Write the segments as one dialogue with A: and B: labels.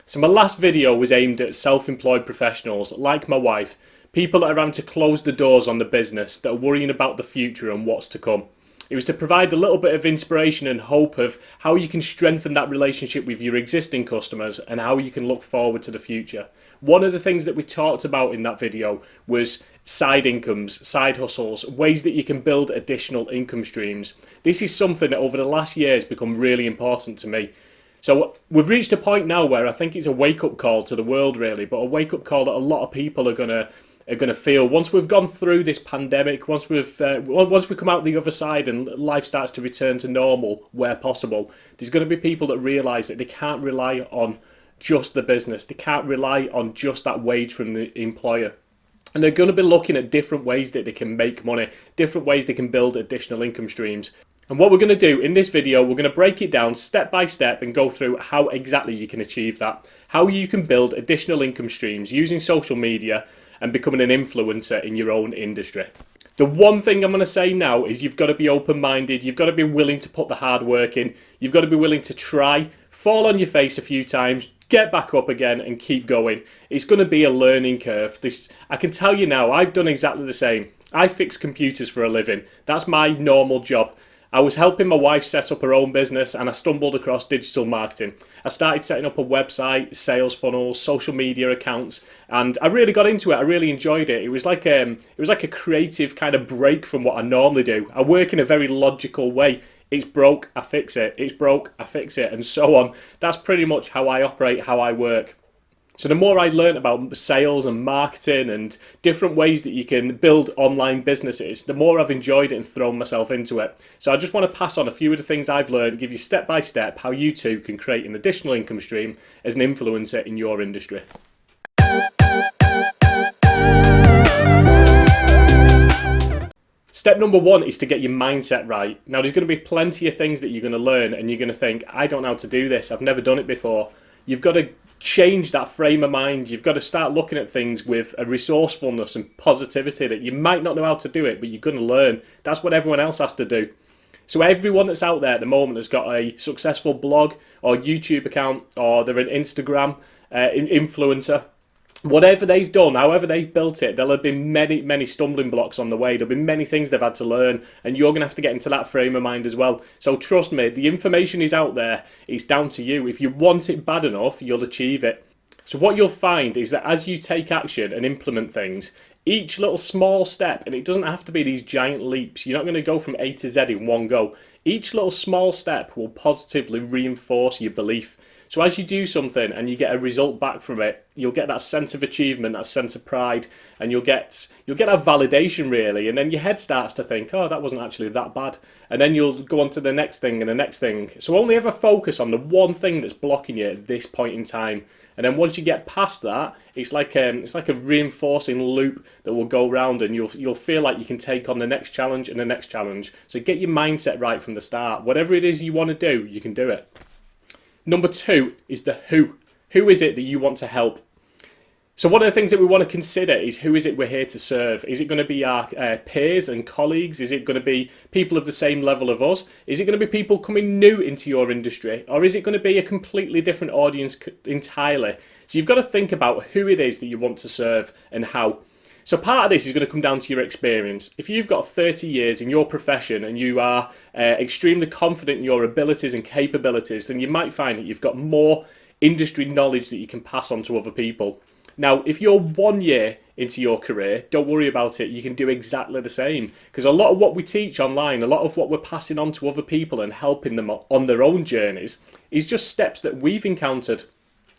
A: So my last video was aimed at self-employed professionals like my wife, people that are having to close the doors on the business, that are worrying about the future and what's to come. It was to provide a little bit of inspiration and hope of how you can strengthen that relationship with your existing customers and how you can look forward to the future. One of the things that we talked about in that video was side incomes, side hustles, ways that you can build additional income streams. This is something that over the last year has become really important to me. So we've reached a point now where I think it's a wake-up call to the world, really, but a wake-up call that a lot of people are gonna feel once we've gone through this pandemic, once we come out the other side and life starts to return to normal where possible. There's going to be people that realise that they can't rely on just the business, they can't rely on just that wage from the employer. And they're going to be looking at different ways that they can make money, different ways they can build additional income streams. And what we're going to do in this video, we're going to break it down step by step and go through how exactly you can achieve that, how you can build additional income streams using social media and becoming an influencer in your own industry. The one thing I'm going to say now is you've got to be open-minded, you've got to be willing to put the hard work in, you've got to be willing to try, fall on your face a few times, get back up again and keep going. It's going to be a learning curve. I can tell you now, I've done exactly the same. I fix computers for a living. That's my normal job. I was helping my wife set up her own business and I stumbled across digital marketing. I started setting up a website, sales funnels, social media accounts, and I really got into it. I really enjoyed it. It was like a creative kind of break from what I normally do. I work in a very logical way. It's broke, I fix it. It's broke, I fix it, and so on. That's pretty much how I operate, how I work. So the more I learned about sales and marketing and different ways that you can build online businesses, the more I've enjoyed it and thrown myself into it. So I just want to pass on a few of the things I've learned, give you step by step how you too can create an additional income stream as an influencer in your industry. Step number one is to get your mindset right. Now there's going to be plenty of things that you're going to learn and you're going to think, I don't know how to do this, I've never done it before. You've got to change that frame of mind. You've got to start looking at things with a resourcefulness and positivity that you might not know how to do it, but you're going to learn. That's what everyone else has to do. So everyone that's out there at the moment has got a successful blog or YouTube account, or they're an Instagram influencer. Whatever they've done, however they've built it, there'll have been many stumbling blocks on the way. There'll be many things they've had to learn, and you're going to have to get into that frame of mind as well. So trust me, the information is out there. It's down to you. If you want it bad enough, you'll achieve it. So what you'll find is that as you take action and implement things, each little small step, and it doesn't have to be these giant leaps, you're not going to go from A to Z in one go. Each little small step will positively reinforce your belief. So as you do something and you get a result back from it, you'll get that sense of achievement, that sense of pride, and you'll get that validation really, and then your head starts to think, oh, that wasn't actually that bad, and then you'll go on to the next thing and the next thing. So only ever focus on the one thing that's blocking you at this point in time, and then once you get past that, it's like a reinforcing loop that will go round, and you'll feel like you can take on the next challenge and the next challenge. So get your mindset right from the start. Whatever it is you want to do, you can do it. Number two is the who. Who is it that you want to help? So one of the things that we want to consider is who is it we're here to serve? Is it going to be our peers and colleagues? Is it going to be people of the same level of us? Is it going to be people coming new into your industry? Or is it going to be a completely different audience entirely? So you've got to think about who it is that you want to serve and how. So part of this is going to come down to your experience. If you've got 30 years in your profession and you are extremely confident in your abilities and capabilities, then you might find that you've got more industry knowledge that you can pass on to other people. Now, if you're 1 year into your career, don't worry about it. You can do exactly the same, because a lot of what we teach online, a lot of what we're passing on to other people and helping them on their own journeys is just steps that we've encountered.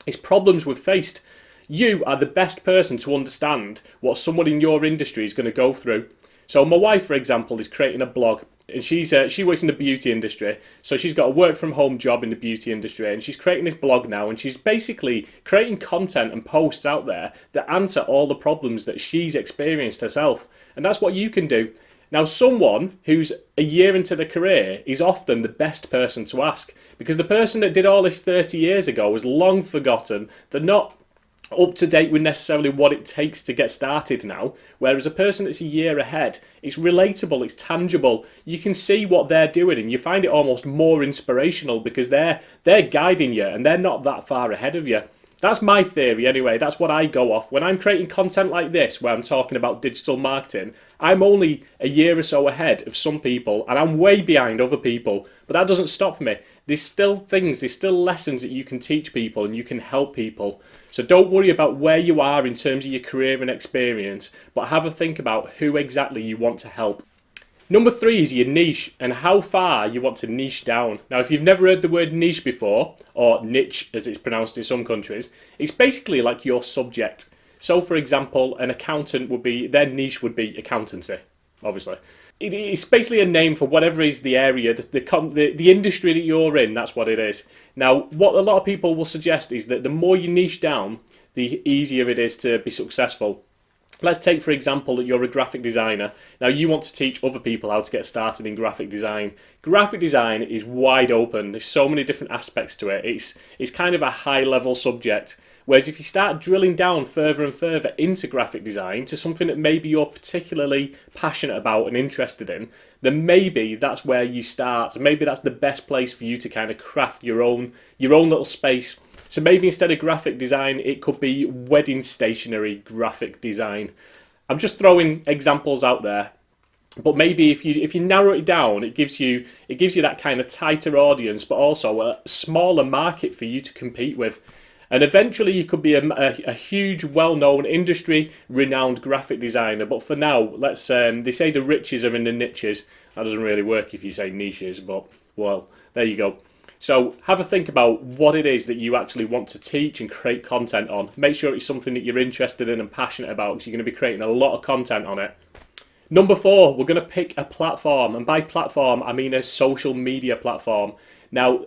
A: It's problems we've faced. You are the best person to understand what someone in your industry is going to go through. So my wife, for example, is creating a blog, and she works in the beauty industry. So she's got a work from home job in the beauty industry, and she's creating this blog now, and she's basically creating content and posts out there that answer all the problems that she's experienced herself. And that's what you can do. Now, someone who's a year into their career is often the best person to ask, because the person that did all this 30 years ago was long forgotten. They're not up to date with necessarily what it takes to get started now, whereas a person that's a year ahead, it's relatable, it's tangible, you can see what they're doing and you find it almost more inspirational because they're guiding you and they're not that far ahead of you. That's my theory anyway. That's what I go off. When I'm creating content like this, where I'm talking about digital marketing, I'm only a year or so ahead of some people and I'm way behind other people. But that doesn't stop me. There's still things, there's still lessons that you can teach people and you can help people. So don't worry about where you are in terms of your career and experience, but have a think about who exactly you want to help. Number 3 is your niche and how far you want to niche down. Now, if you've never heard the word niche before, or niche as it's pronounced in some countries, it's basically like your subject. So, for example, an accountant would be, their niche would be accountancy, obviously. It's basically a name for whatever is the area, the industry that you're in, that's what it is. Now, what a lot of people will suggest is that the more you niche down, the easier it is to be successful. Let's take, for example, that you're a graphic designer. Now, you want to teach other people how to get started in graphic design. Graphic design is wide open. There's so many different aspects to it. It's kind of a high-level subject. Whereas if you start drilling down further and further into graphic design to something that maybe you're particularly passionate about and interested in, then maybe that's where you start. Maybe that's the best place for you to kind of craft your own little space. So maybe instead of graphic design, it could be wedding stationery graphic design. I'm just throwing examples out there. But maybe if you narrow it down, it gives you that kind of tighter audience, but also a smaller market for you to compete with. And eventually you could be a huge, well-known, industry-renowned graphic designer. But for now, let's they say the riches are in the niches. That doesn't really work if you say niches, but, well, there you go. So have a think about what it is that you actually want to teach and create content on. Make sure it's something that you're interested in and passionate about, because you're going to be creating a lot of content on it. Number 4, we're going to pick a platform. And by platform, I mean a social media platform. Now,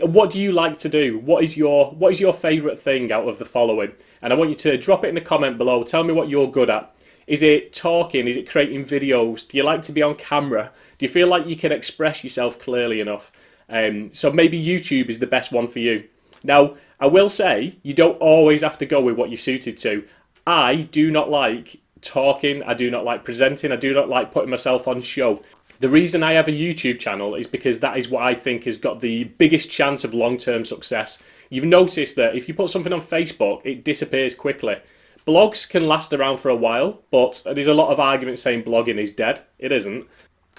A: what do you like to do? What is your favourite thing out of the following? And I want you to drop it in the comment below. Tell me what you're good at. Is it talking? Is it creating videos? Do you like to be on camera? Do you feel like you can express yourself clearly enough? So maybe YouTube is the best one for you. Now, I will say, you don't always have to go with what you're suited to. I do not like talking, I do not like presenting, I do not like putting myself on show. The reason I have a YouTube channel is because that is what I think has got the biggest chance of long-term success. You've noticed that if you put something on Facebook, it disappears quickly. Blogs can last around for a while, but there's a lot of arguments saying blogging is dead. It isn't.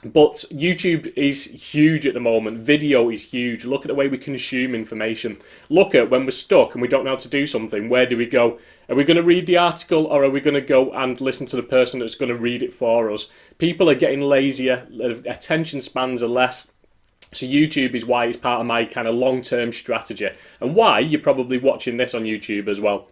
A: But YouTube is huge at the moment. Video is huge. Look at the way we consume information. Look at when we're stuck and we don't know how to do something, where do we go? Are we going to read the article, or are we going to go and listen to the person that's going to read it for us? People are getting lazier, attention spans are less. So YouTube is why it's part of my kind of long-term strategy, and why you're probably watching this on YouTube as well.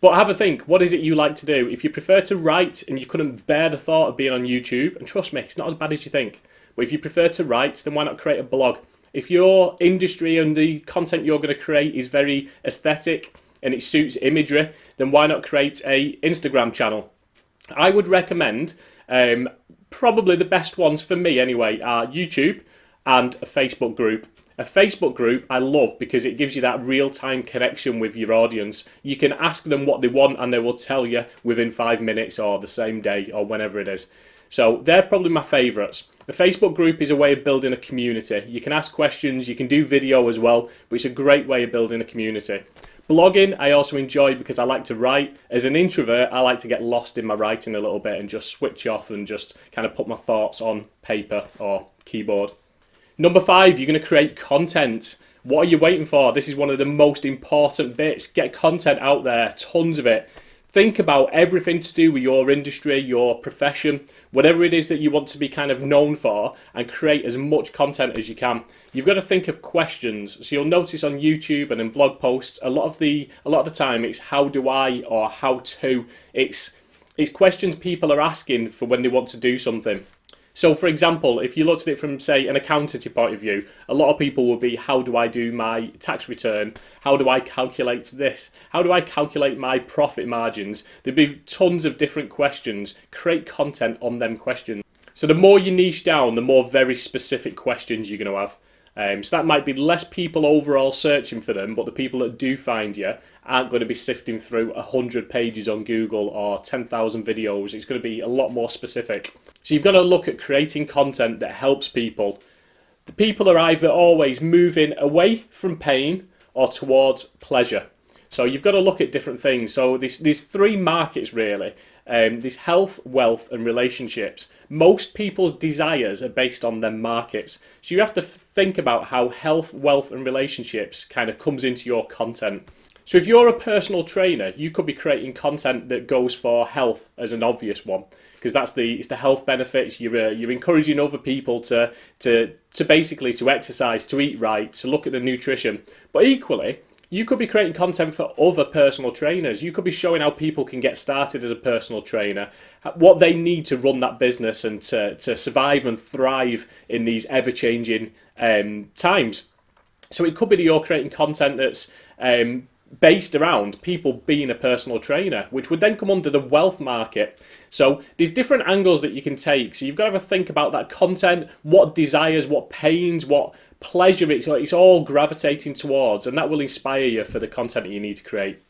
A: But have a think, what is it you like to do? If you prefer to write and you couldn't bear the thought of being on YouTube, and trust me, it's not as bad as you think, but if you prefer to write, then why not create a blog? If your industry and the content you're going to create is very aesthetic and it suits imagery, then why not create a Instagram channel? I would recommend, probably the best ones for me anyway, are YouTube and a Facebook group. A Facebook group I love because it gives you that real-time connection with your audience. You can ask them what they want and they will tell you within 5 minutes or the same day or whenever it is. So they're probably my favourites. A Facebook group is a way of building a community. You can ask questions, you can do video as well, but it's a great way of building a community. Blogging I also enjoy because I like to write. As an introvert, I like to get lost in my writing a little bit and just switch off and just kind of put my thoughts on paper or keyboard. Number 5, you're going to create content. What are you waiting for? This is one of the most important bits. Get content out there, tons of it. Think about everything to do with your industry, your profession, whatever it is that you want to be kind of known for, and create as much content as you can. You've got to think of questions. So you'll notice on YouTube and in blog posts, a lot of the time it's how do I or how to. It's questions people are asking for when they want to do something. So, for example, if you looked at it from, say, an accountancy point of view, a lot of people will be, how do I do my tax return? How do I calculate this? How do I calculate my profit margins? There'd be tons of different questions. Create content on them questions. So the more you niche down, the more very specific questions you're going to have. So that might be less people overall searching for them, but the people that do find you aren't going to be sifting through 100 pages on Google or 10,000 videos. It's going to be a lot more specific. So you've got to look at creating content that helps people. The people are either always moving away from pain or towards pleasure. So you've got to look at different things. So there's three markets really. There's health, wealth, and relationships. Most people's desires are based on their markets. So you have to think about how health, wealth, and relationships kind of comes into your content. So if you're a personal trainer, you could be creating content that goes for health as an obvious one, because it's the health benefits. You're encouraging other people to basically to exercise, to eat right, to look at the nutrition. But equally, you could be creating content for other personal trainers. You could be showing how people can get started as a personal trainer, what they need to run that business and to survive and thrive in these ever-changing times. So it could be that you're creating content that's based around people being a personal trainer, which would then come under the wealth market. So there's different angles that you can take. So you've got to have a think about that content, what desires, what pains, what pleasure it's all gravitating towards, and that will inspire you for the content that you need to create.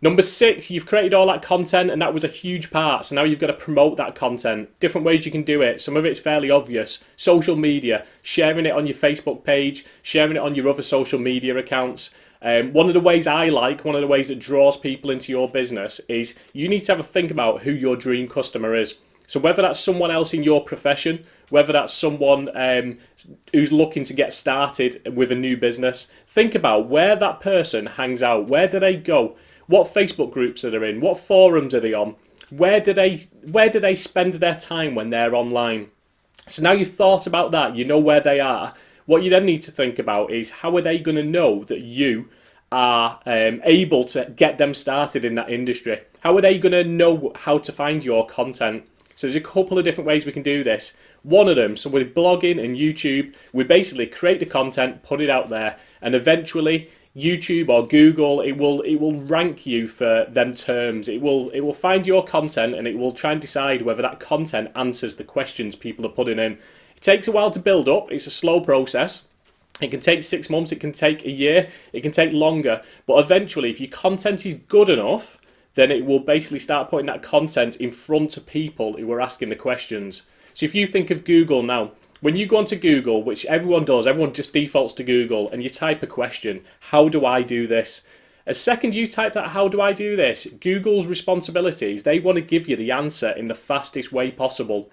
A: Number 6, you've created all that content and that was a huge part. So now you've got to promote that content. Different ways you can do it. Some of it's fairly obvious. Social media, sharing it on your Facebook page, sharing it on your other social media accounts. One of the ways one of the ways that draws people into your business is you need to have a think about who your dream customer is. So whether that's someone else in your profession, whether that's someone who's looking to get started with a new business, think about where that person hangs out. Where do they go? What Facebook groups are they in? What forums are they on? Where do they spend their time when they're online? So now you've thought about that, you know where they are. What you then need to think about is how are they going to know that you are able to get them started in that industry? How are they going to know how to find your content? So there's a couple of different ways we can do this. One of them, so with blogging and YouTube, we basically create the content, put it out there, and eventually YouTube or Google, it will rank you for them terms. It will find your content and it will try and decide whether that content answers the questions people are putting in. It takes a while to build up. It's a slow process. It can take 6 months, it can take a year, it can take longer. But eventually, if your content is good enough, then it will basically start putting that content in front of people who are asking the questions. So if you think of Google now, when you go onto Google, which everyone does, everyone just defaults to Google, and you type a question, how do I do this? As second you type that, how do I do this? Google's responsibilities, they want to give you the answer in the fastest way possible.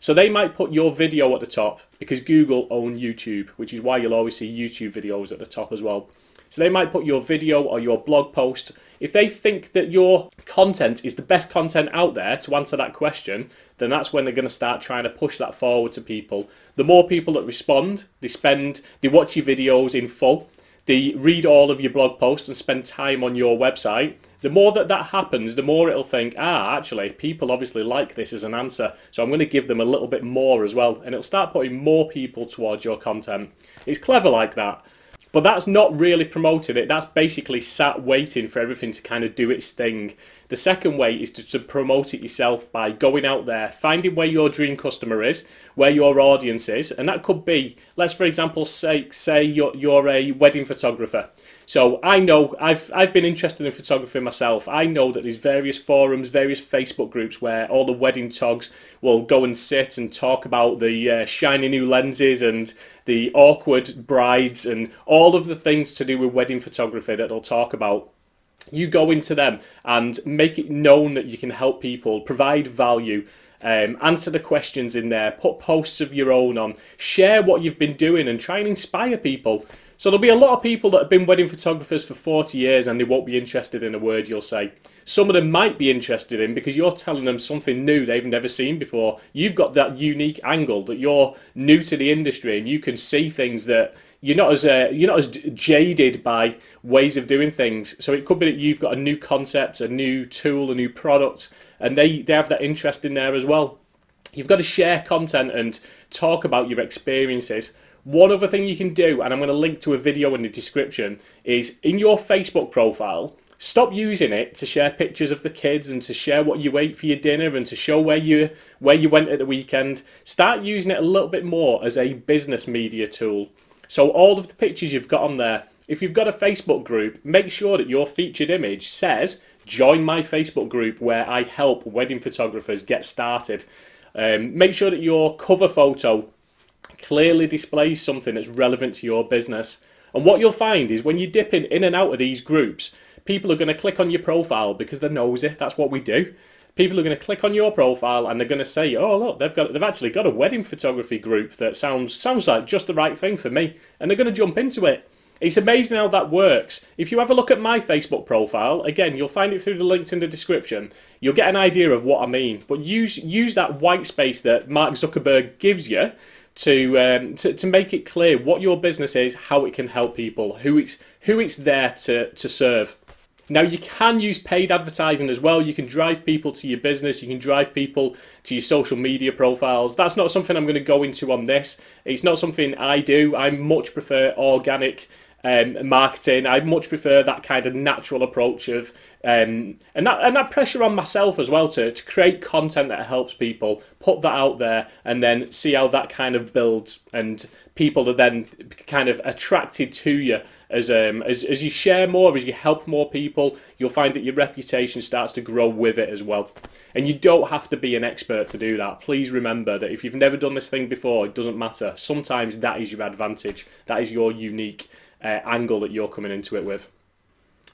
A: So they might put your video at the top because Google own YouTube, which is why you'll always see YouTube videos at the top as well. So they might put your video or your blog post. If they think that your content is the best content out there to answer that question, then that's when they're going to start trying to push that forward to people. The more people that respond, they watch your videos in full, they read all of your blog posts and spend time on your website, the more that happens, the more it'll think, actually, people obviously like this as an answer, so I'm going to give them a little bit more as well, and it'll start putting more people towards your content. It's clever like that. But that's not really promoting it. That's basically sat waiting for everything to kind of do its thing. The second way is to promote it yourself by going out there, finding where your dream customer is, where your audience is. And that could be, let's for example say you're a wedding photographer. So I know I've been interested in photography myself. I know that there's various forums, various Facebook groups where all the wedding togs will go and sit and talk about the shiny new lenses and the awkward brides and all of the things to do with wedding photography that they'll talk about. You go into them and make it known that you can help people, provide value, answer the questions in there, put posts of your own on, share what you've been doing and try and inspire people. So there'll be a lot of people that have been wedding photographers for 40 years and they won't be interested in a word you'll say. Some of them might be interested in because you're telling them something new they've never seen before. You've got that unique angle that you're new to the industry and you can see things that you're not as jaded by ways of doing things. So it could be that you've got a new concept, a new tool, a new product, and they have that interest in there as well. You've got to share content and talk about your experiences. One other thing you can do, and I'm going to link to a video in the description, is in your Facebook profile, stop using it to share pictures of the kids and to share what you ate for your dinner and to show where you went at the weekend. Start using it a little bit more as a business media tool. So all of the pictures you've got on there, if you've got a Facebook group, make sure that your featured image says, join my Facebook group where I help wedding photographers get started. Make sure that your cover photo clearly displays something that's relevant to your business. And what you'll find is when you dip in and out of these groups, people are going to click on your profile because they're nosy. That's what we do. People are going to click on your profile and they're going to say, "Oh, look, they've actually got a wedding photography group that sounds like just the right thing for me," and they're going to jump into it. It's amazing how that works. If you have a look at my Facebook profile, again, you'll find it through the links in the description. You'll get an idea of what I mean. But use that white space that Mark Zuckerberg gives you to make it clear what your business is, how it can help people, who it's there to serve. Now, you can use paid advertising as well. You can drive people to your business. You can drive people to your social media profiles. That's not something I'm going to go into on this. It's not something I do. I much prefer organic marketing. I much prefer that kind of natural approach of and that pressure on myself as well to create content that helps people, put that out there, and then see how that kind of builds, and people are then kind of attracted to you as you share more, as you help more people. You'll find that your reputation starts to grow with it as well. And you don't have to be an expert to do that. Please remember that if you've never done this thing before, it doesn't matter. Sometimes that is your advantage. That is your unique angle that you're coming into it with.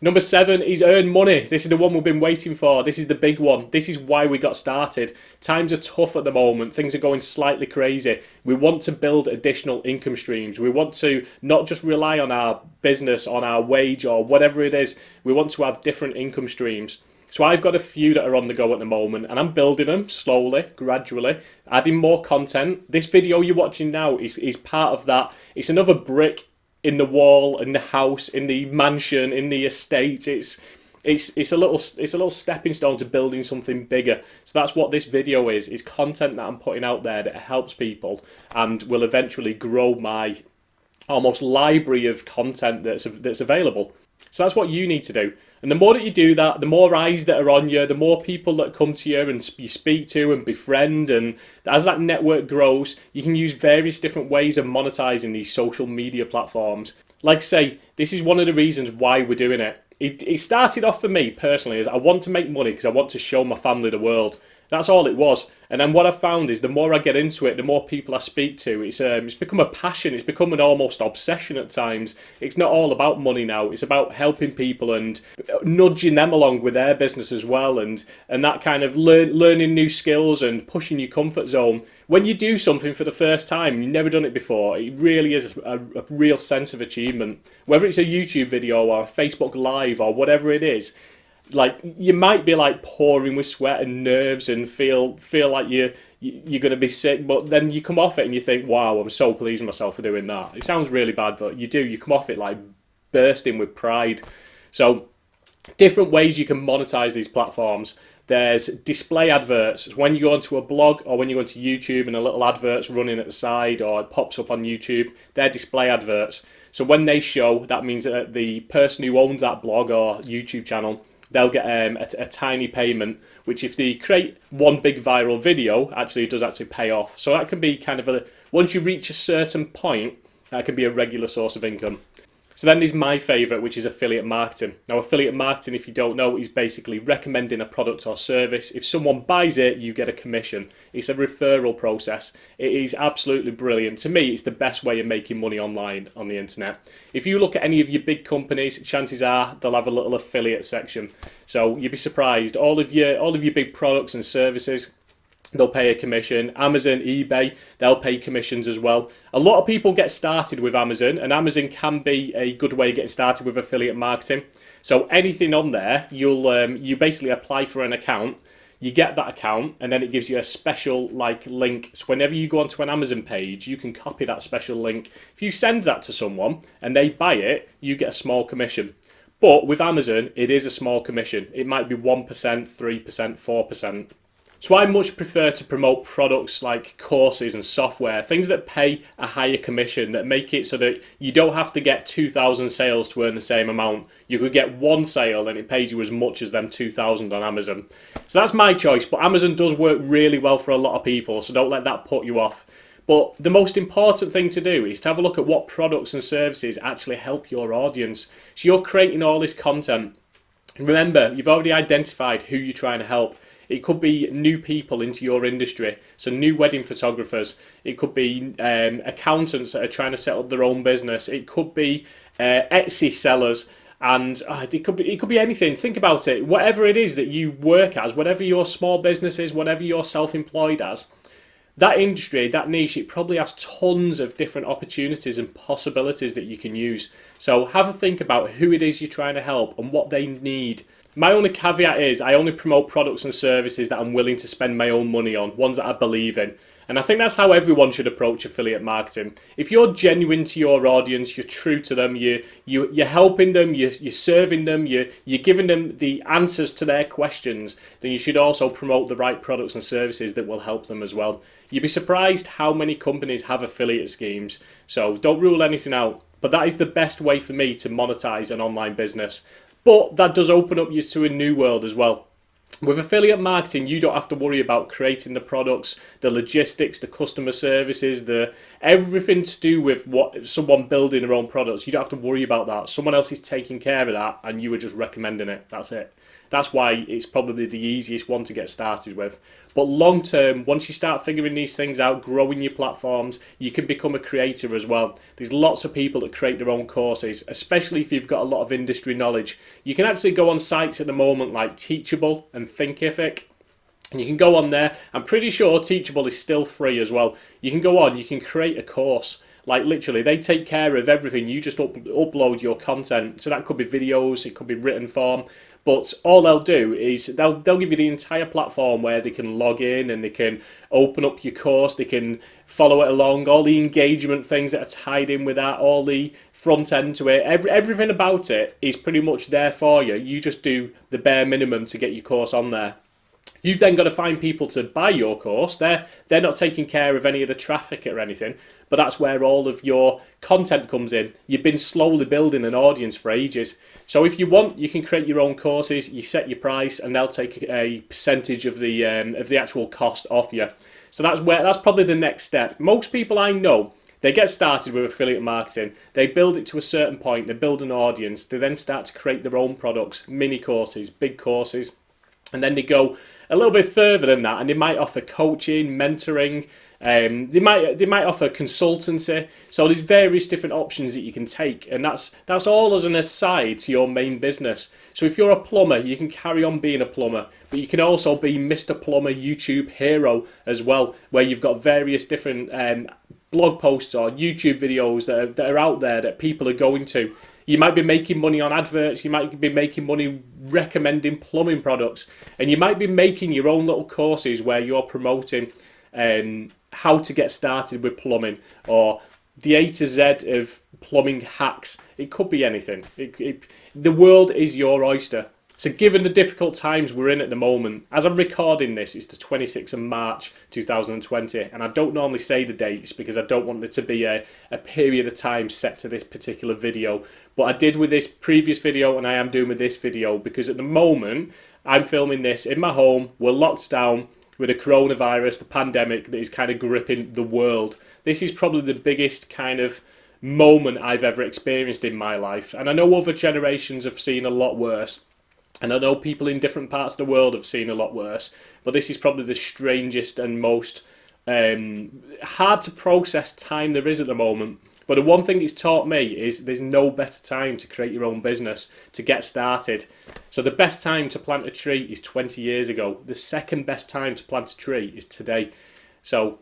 A: Number 7 is earn money. This is the one we've been waiting for. This is the big one. This is why we got started. Times are tough at the moment. Things are going slightly crazy. We want to build additional income streams. We want to not just rely on our business, on our wage or whatever it is. We want to have different income streams. So I've got a few that are on the go at the moment, and I'm building them slowly, gradually, adding more content. This video you're watching now is part of that. It's another brick in the wall, in the house, in the mansion, in the estate. It's a little stepping stone to building something bigger. So that's what this video is. It's content that I'm putting out there that helps people and will eventually grow my almost library of content that's available. So that's what you need to do. And the more that you do that, the more eyes that are on you, the more people that come to you and you speak to and befriend. And as that network grows, you can use various different ways of monetizing these social media platforms. Like I say, this is one of the reasons why we're doing it. It started off for me personally as I want to make money because I want to show my family the world. That's all it was. And then what I found is the more I get into it, the more people I speak to, it's become a passion. It's become an almost obsession at times. It's not all about money now. It's about helping people and nudging them along with their business as well, and that kind of learning new skills and pushing your comfort zone. When you do something for the first time, you've never done it before, it really is a real sense of achievement. Whether it's a YouTube video or a Facebook Live or whatever it is, like you might be like pouring with sweat and nerves and feel like you're going to be sick, but then you come off it and you think, wow, I'm so pleased with myself for doing that. It sounds really bad, but you come off it like bursting with pride. So different ways you can monetize these platforms. There's display adverts. When you go onto a blog or when you go onto YouTube and a little advert's running at the side or it pops up on YouTube, they're display adverts. So when they show, that means that the person who owns that blog or YouTube channel, they'll get a tiny payment, which if they create one big viral video, it does actually pay off. So that can be kind of once you reach a certain point, that can be a regular source of income. So then there's my favourite, which is affiliate marketing. Now, affiliate marketing, if you don't know, is basically recommending a product or service. If someone buys it, you get a commission. It's a referral process. It is absolutely brilliant. To me, it's the best way of making money online on the internet. If you look at any of your big companies, chances are they'll have a little affiliate section. So you'd be surprised. All of your big products and services, they'll pay a commission. Amazon, eBay, they'll pay commissions as well. A lot of people get started with Amazon, and Amazon can be a good way of getting started with affiliate marketing. So anything on there, you basically apply for an account, you get that account, and then it gives you a special link. So whenever you go onto an Amazon page, you can copy that special link. If you send that to someone and they buy it, you get a small commission. But with Amazon, it is a small commission. It might be 1%, 3%, 4%. So I much prefer to promote products like courses and software, things that pay a higher commission, that make it so that you don't have to get 2,000 sales to earn the same amount. You could get one sale and it pays you as much as them 2,000 on Amazon. So that's my choice, but Amazon does work really well for a lot of people, so don't let that put you off. But the most important thing to do is to have a look at what products and services actually help your audience. So you're creating all this content. Remember, you've already identified who you're trying to help. It could be new people into your industry, so new wedding photographers. It could be accountants that are trying to set up their own business. It could be Etsy sellers. And it could be anything. Think about it. Whatever it is that you work as, whatever your small business is, whatever you're self-employed as, that industry, that niche, it probably has tons of different opportunities and possibilities that you can use. So have a think about who it is you're trying to help and what they need. My only caveat is I only promote products and services that I'm willing to spend my own money on, ones that I believe in. And I think that's how everyone should approach affiliate marketing. If you're genuine to your audience, you're true to them, you're helping them, you're serving them, you're giving them the answers to their questions, then you should also promote the right products and services that will help them as well. You'd be surprised how many companies have affiliate schemes. So don't rule anything out. But that is the best way for me to monetize an online business. But that does open up you to a new world as well. With affiliate marketing, you don't have to worry about creating the products, the logistics, the customer services, everything to do with what someone building their own products. You don't have to worry about that. Someone else is taking care of that and you are just recommending it. That's it. That's why it's probably the easiest one to get started with. But long term, once you start figuring these things out, growing your platforms, you can become a creator as well. There's lots of people that create their own courses, especially if you've got a lot of industry knowledge. You can actually go on sites at the moment like Teachable and Thinkific. And you can go on there. I'm pretty sure Teachable is still free as well. You can go on, you can create a course. Like literally, they take care of everything. You just upload your content. So that could be videos, it could be written form. But all they'll do is they'll give you the entire platform where they can log in and they can open up your course, they can follow it along, all the engagement things that are tied in with that, all the front end to it, everything about it is pretty much there for you. You just do the bare minimum to get your course on there. You've then got to find people to buy your course. They're not taking care of any of the traffic or anything, but that's where all of your content comes in. You've been slowly building an audience for ages. So if you want, you can create your own courses, you set your price, and they'll take a percentage of the actual cost off you. So that's probably the next step. Most people I know, they get started with affiliate marketing, they build it to a certain point, they build an audience, they then start to create their own products, mini courses, big courses, and then they go a little bit further than that, and they might offer coaching, mentoring, they might offer consultancy. So there's various different options that you can take, and that's all as an aside to your main business. So if you're a plumber, you can carry on being a plumber, but you can also be Mr. Plumber YouTube hero as well, where you've got various different blog posts or YouTube videos that are out there that people are going to. You might be making money on adverts, you might be making money recommending plumbing products, and you might be making your own little courses where you're promoting how to get started with plumbing, or the A to Z of plumbing hacks. It could be anything. The world is your oyster. So given the difficult times we're in at the moment, as I'm recording this, it's the 26th of March 2020, and I don't normally say the dates because I don't want there to be a period of time set to this particular video. But I did with this previous video, and I am doing with this video, because at the moment, I'm filming this in my home, we're locked down with the coronavirus, the pandemic that is kind of gripping the world. This is probably the biggest kind of moment I've ever experienced in my life, and I know other generations have seen a lot worse. And I know people in different parts of the world have seen a lot worse, but this is probably the strangest and most hard to process time there is at the moment. But the one thing it's taught me is there's no better time to create your own business, to get started. So the best time to plant a tree is 20 years ago. The second best time to plant a tree is today. So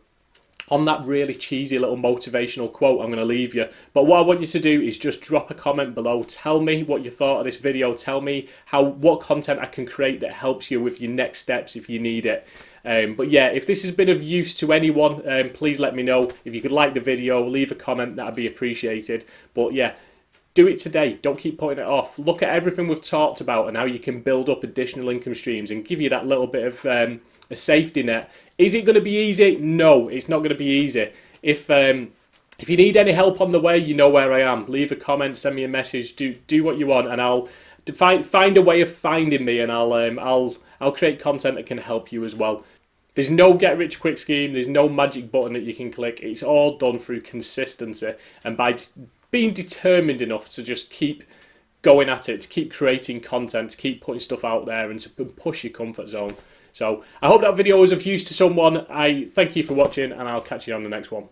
A: on that really cheesy little motivational quote, I'm going to leave you. But what I want you to do is just drop a comment below. Tell me what you thought of this video. Tell me what content I can create that helps you with your next steps if you need it. But yeah, if this has been of use to anyone, please let me know. If you could like the video, leave a comment, that'd be appreciated. But yeah, do it today. Don't keep putting it off. Look at everything we've talked about and how you can build up additional income streams and give you that little bit of a safety net. Is it going to be easy? No, it's not going to be easy. If you need any help on the way, you know where I am. Leave a comment, send me a message, do what you want, and I'll find a way of finding me, and I'll create content that can help you as well. There's no get rich quick scheme. There's no magic button that you can click. It's all done through consistency and by being determined enough to just keep going at it, to keep creating content, to keep putting stuff out there, and to push your comfort zone. So I hope that video was of use to someone. I thank you for watching, and I'll catch you on the next one.